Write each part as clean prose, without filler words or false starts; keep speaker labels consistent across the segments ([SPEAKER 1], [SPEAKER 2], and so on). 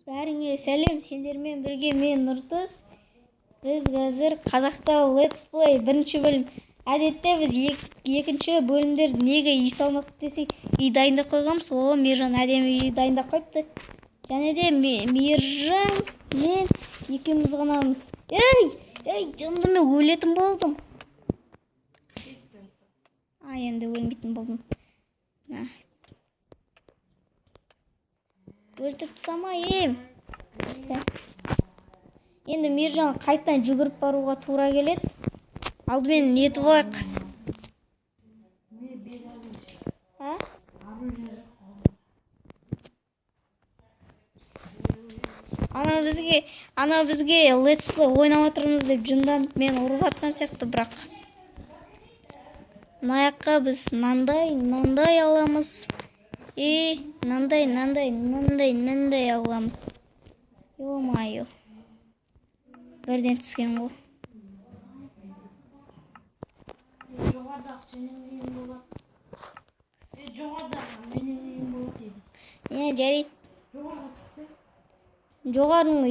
[SPEAKER 1] Бәріңе сәлем, сендермен бірге мен Нұртас. Біз қазір қазақта Let's Play бірінші бөлім. Әдетте біз екінші бөлімдер неге үй салмақ десек, үй дайындап қойғанбыз. О, Мержан әдемі үй дайындап қойыпты. Және де Мержан мен екеуміз ғанамыз. Ей, жанымды мен өлетін болдым. Енді өлмейтін болдым. Өлтіп тастамайым. Енді Мержан қайтадан жүгіріп баруға тура келеді. Алдымен нетіп алайық. Ана бізге Let's Play ойнап отырмыз деп жынданып мен ұрып атқан сияқты, бірақ мынаяққа біз нандай аламыз. Нандай аламыз. Ё-моё. Бірден түскен ғой.
[SPEAKER 2] Жоғардағы сенің үйің болады. Жоғардағы менің үйім болады еді.
[SPEAKER 1] Жарайды.
[SPEAKER 2] Жоғарға шықсай.
[SPEAKER 1] Жоғарының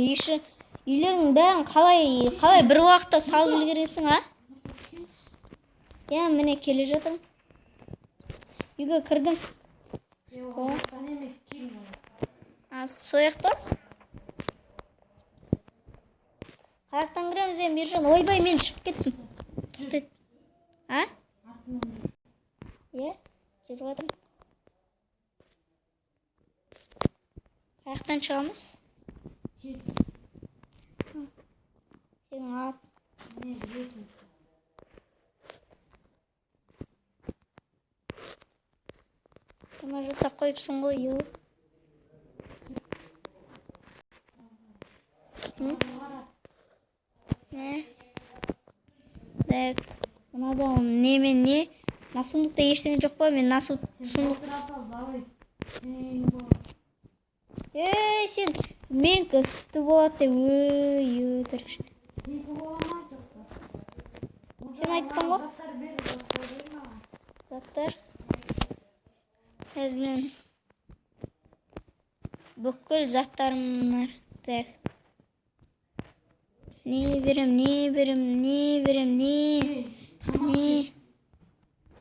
[SPEAKER 1] үйлерінің бәрін қалай бір уақытта салып үлгересің, а? Міне келе жатырмын. Үйге кірдім. Сояқтан? Қаяқтан кіреміз, Мержан? Ойбай, мен шығып кеттім. Тоқтайды. Жүріп жатырмын. Қаяқтан шығамыз? Сенің ат. Тама жасап қойыпсың ғой, ё. Так, мынада немен не? Насундықта ештеңе жоқ па? Мен сундық. Сен мен күсті болады. Өтірікші. Сен айттың ғой? Заттар. Әзмен бүкіл заттарымнар. Так. Не берем.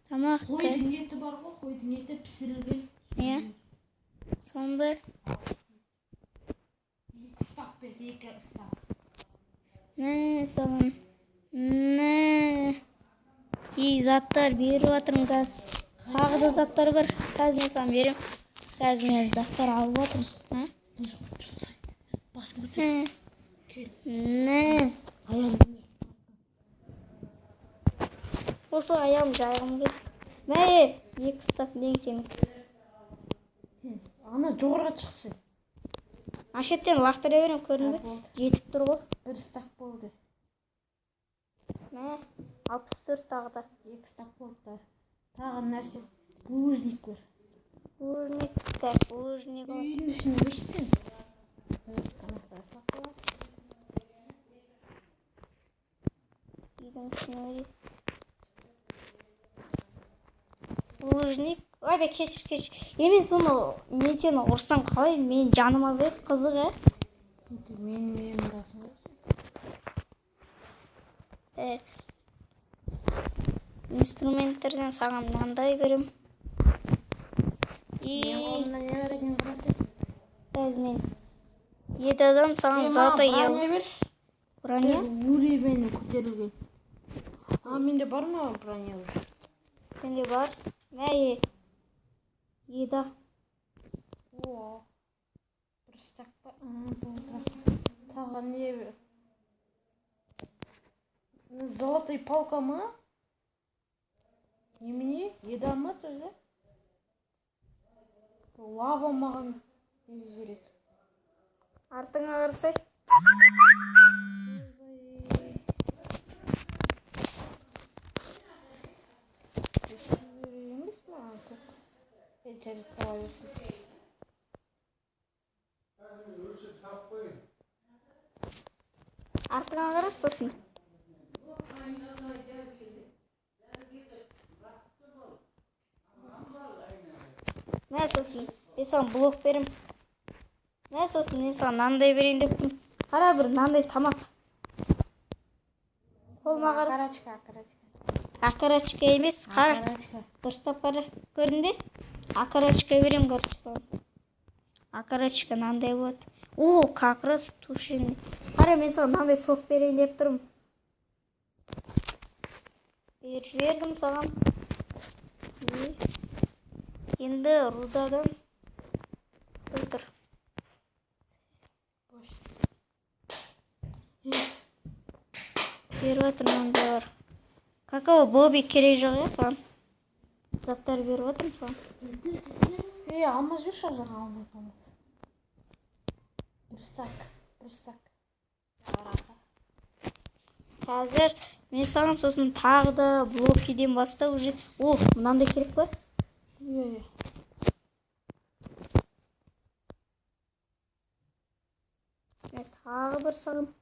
[SPEAKER 1] Тамақ.
[SPEAKER 2] Қойдың еті бар ғой, қойдың еті пісірілген.
[SPEAKER 1] Соны ба?
[SPEAKER 2] Екі стақ бер, екі стақ.
[SPEAKER 1] Соған. Заттар беріп жатырмын қазір. Тағы да заттар бар. Қазір мен саған берем. Қазір мен заттар алып отырмын.
[SPEAKER 2] Басым өтір.
[SPEAKER 1] Осы аяғым жайғым келді. Екі стақ нең сенің.
[SPEAKER 2] Ана жоғарға шықсын.
[SPEAKER 1] Ашеттен лақтыра берем, көрдің бе? Жетіп тұр ғой.
[SPEAKER 2] Бір стақ болды.
[SPEAKER 1] 64 тағы да.
[SPEAKER 2] Екі стақ болды. Тағы нәрсе. Булыжник көр.
[SPEAKER 1] Булыжник бар.
[SPEAKER 2] Үйдің ішіне өшсен.
[SPEAKER 1] Үйдің ішіне өшсен. Булыжник. Ойбай, кешір. Мен сені ұрсам қалай? Мен жаным азайды, қызық, ә?
[SPEAKER 2] Мен ұрасың.
[SPEAKER 1] Инструменттерден саған мынандай берем.
[SPEAKER 2] Қолымда не бар екен қарасай?
[SPEAKER 1] Мен едадан саған золотой яу.
[SPEAKER 2] Броня? Уровень көтерілген. Менде бар ма броня?
[SPEAKER 1] Сенде бар? Еда.
[SPEAKER 2] Бір стақ па? Тағы не бер? Золотой палка ма? Немене? Еда ма тоже? Лава маған керек.
[SPEAKER 1] Артыңа қарасай. Артыңа қараш сосын. Мә сосын, саған блок берем. Мә сосын мен саған мынандай берейін деп тұрмын. Қара бір мынандай тамақ. Қолыма қарас. Ақырачка емес, қара. Дұрыстап қара. Көрдің бе? Ақырачка берем, короче, саған. Ақырачка мынандай болады. О, как раз тушенный. Қара, мен саған мынандай сок берейін деп тұрмын. Бердім саған. Енді рудадан қойдыр. Беріп отырмын мынандай бар. Какао Боби керек жоқ я саған. Заттар беріп отырмын саған.
[SPEAKER 2] Алмаз бер шо жаға алмаз. Бір стак.
[SPEAKER 1] Қазір мен саған сосын тағы да блокиден баста уже... О, мынандай керек па? Мен тағы бір саған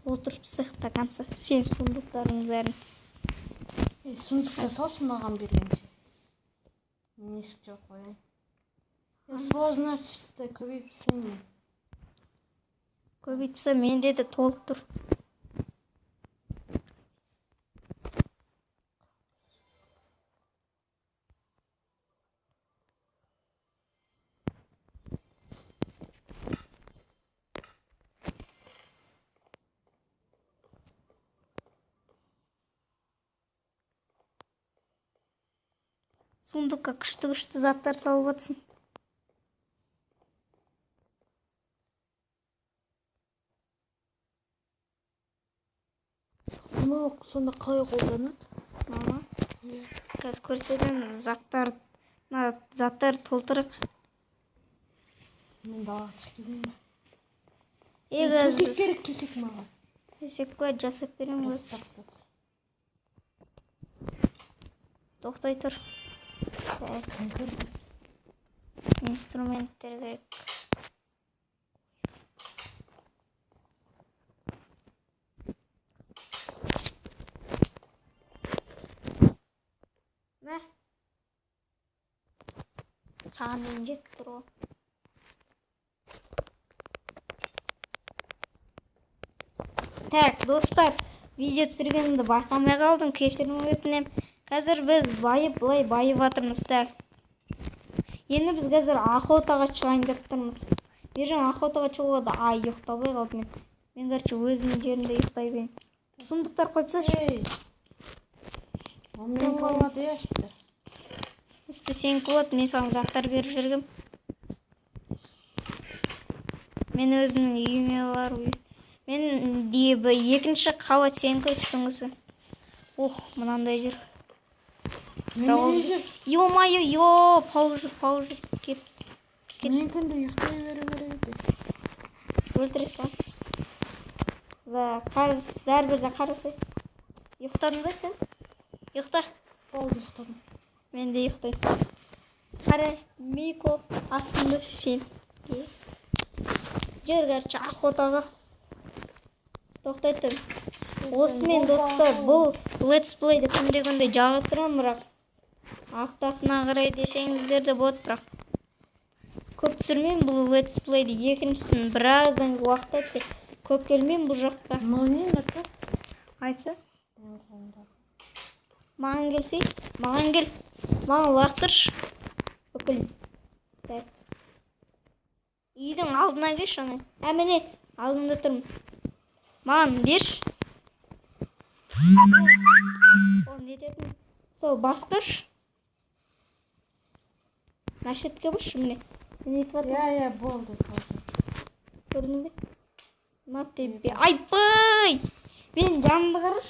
[SPEAKER 1] толтырып стаканса. Сен сундуктарыңның бәрін.
[SPEAKER 2] Сундукқа салшы маған бергенше. Мен ешік жоқ қояйын. Сложно чисто көбейтпесең мен.
[SPEAKER 1] Көбейтпесе менде де толып тұр. Сундукқа күшті заттар салып атсың.
[SPEAKER 2] Сонда қалай қолданады?
[SPEAKER 1] Қазір көрсетемін заттар толтырық.
[SPEAKER 2] Мен далаға шығып кетейін бе?
[SPEAKER 1] Төсек
[SPEAKER 2] керек төсек маған.
[SPEAKER 1] Төсек қой, жасап беремін өз. Тоқтай тұр. Инструменттер керек. Мә? Саған мен жеп тұр ғой. Так, достар, видео түсіргенімді байқамай қалдым, кешірім өтінем. Қазір біз былай байып жатырмыз. Так. Енді біз қазір охотаға шығайын деп тұрмыз. Ержан охотаға шығуға да ұйықтабай қалдым мен. Мен короче өзімнің жерімде ұйықтай берейін. Сундуктар қойып тасташы.
[SPEAKER 2] Мен болады ешті.
[SPEAKER 1] Үсті сен болады, мен саған заттар беріп жүргім. Мен өзімнің үйіме бар. Мен екінші қабат сен көптіңізі. Ох, мынандай жер. Ё-майо, паузер, кет.
[SPEAKER 2] Мен күнді ұйықтай беру керек.
[SPEAKER 1] Өлтіре сал. Бәрбірді қарасай. Ұйықтадың ба сен? Ұйықта.
[SPEAKER 2] Болды, ұйықтадым.
[SPEAKER 1] Мен де ұйықтайым. Қара, Мико астында сен. Жүр, короче, охотаға. Тоқтай тұр. Осымен достар, бұл летсплейді күнде жалғастырамын, бірақ аптасына қарай десеңіздер де болады, бірақ көп түсірмеймін бұл летсплейді. Екіншісін біраздан уақыт әпсе, көп келмеймін бұл жаққа.
[SPEAKER 2] Не нәркес?
[SPEAKER 1] Айтса? Маған келсей? Маған кел. Маған лақтырш. Өкіл. Үйдің алдына кеш, ана. Әміне, алдында тұрмын. Маған берш. Ол не дедім? Сол басқыш. Нашетке бұш, міне.
[SPEAKER 2] Я, болды.
[SPEAKER 1] Көрдің бе? Матебе. Айпай! Мен жанымды қарыш.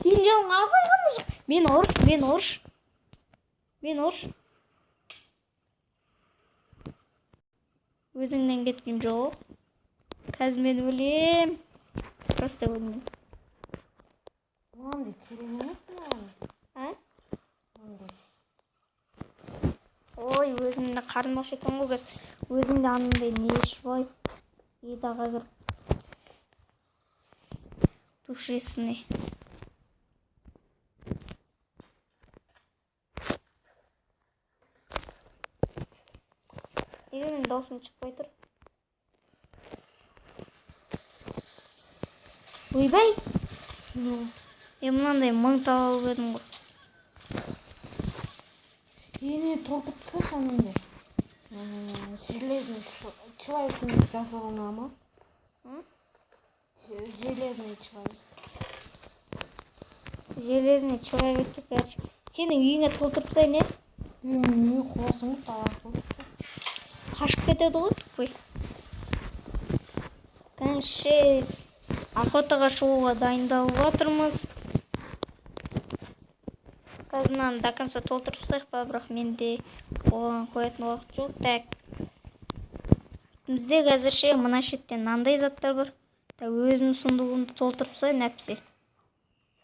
[SPEAKER 1] Сен жаның азайғанды жоқ. Мен ұрш. Өзіңнен кеткен жоқ. Қазір мен өлем. Просто өлем.
[SPEAKER 2] Маңды керек емес маған.
[SPEAKER 1] Ой, өзімді қармаш екен ғой кәз. Өзімді анындай не ішіп ой. Едаға кір. Душесіне. Неге менің даусым шықпай тұр? Ойбай! Мен мынандай мың таба алып едім ғой.
[SPEAKER 2] Yeni толтыртса соныңды. Железный человек жасалған ama. Железный человек.
[SPEAKER 1] Железный человек, короче. Сенің үйіңе толтырып тастайын, е?
[SPEAKER 2] Үйіңе қосың талақ толтыртса.
[SPEAKER 1] Қашып кетеді ғой, түкпей. Kanske охотаға шығуға дайындалып жатырмыз. Қазір до конца толтырып тастайық па, бірақ менде оған қоятын уақыт жоқ. Так. Бізде қазірше мына шеттен мынандай заттар бар. Өзімнің сундугымды толтырып тастайын, әпсе.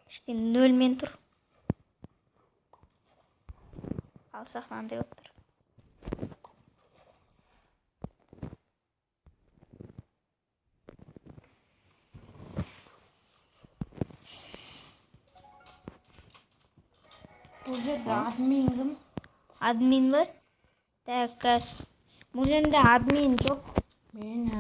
[SPEAKER 1] Кішкене нөлмен тұр. Алсақ мынандай болып тұр.
[SPEAKER 2] Бұл жерде админ кім?
[SPEAKER 1] Админ ба? Так, бұл жерде админ жоқ.
[SPEAKER 2] Мен,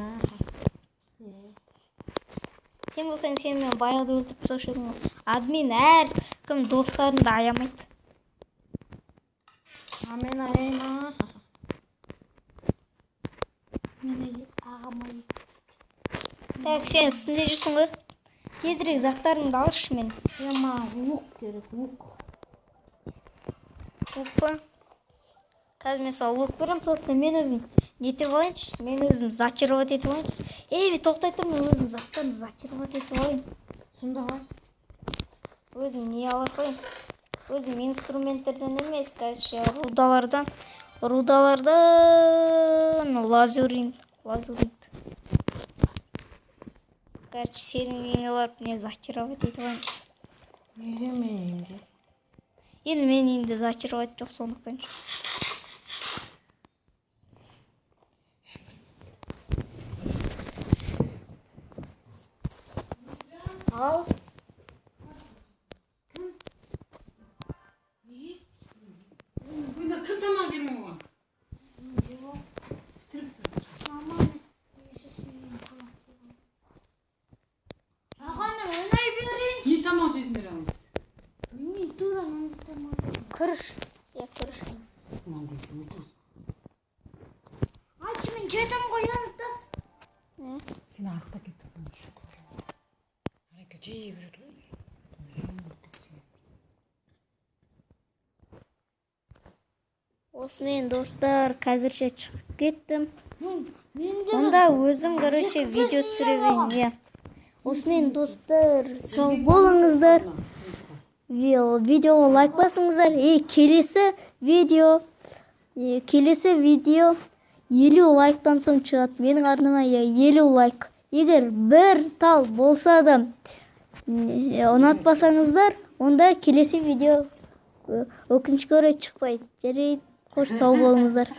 [SPEAKER 1] Сен болсаң, сен мен баяғыда өлтіріп тастаушы едің ғой. Админ әркім достарын да аямайды.
[SPEAKER 2] Мен аяйма. Мен ағамай.
[SPEAKER 1] Так, сен үстінде жүрсің ғой. Тезірек заттарыңды алшы мен.
[SPEAKER 2] Ема лук керек, лук.
[SPEAKER 1] Лук па? Қазір мен саған лук берем, просто мен өзім нетіп алайыншы. Мен өзім зачаровать етіп алайыншы. Тоқтай тұр, мен өзім заттарымды зачаровать етіп алайын.
[SPEAKER 2] Сонда ғой.
[SPEAKER 1] Өзім не ала салайын? Өзім инструменттерден емес, қазірше рудалардан лазурит. Короче, сенің үйіңе барып не зачаровать етіп алайын.
[SPEAKER 2] Неге мен үйімде?
[SPEAKER 1] Енді мен үйімде зачаровать жоқ, сондықтан.
[SPEAKER 2] Ал.
[SPEAKER 3] Bunda kıl tamam cebime oğlum. Не тамақ жейтіндер алып.
[SPEAKER 1] Күріш. Күріш.
[SPEAKER 2] Мен жетім қойдан ұттас.
[SPEAKER 3] Сен арықта кеттің. Арека жей береді ғой.
[SPEAKER 1] Осымен достар, қазірше шығып кеттім. Онда өзім, короче, видео түсірейін. Осымен достар, сау болыңыздар. Видеоға лайк басыңыздар. Келесі видео 50 лайктан соң шығады. Менің арныма 50 лайк. Егер бір тал болса да ұнатпасаңыздар, онда келесі видео өкінішке орай шықпайды. Жарайды, қош сау болыңыздар.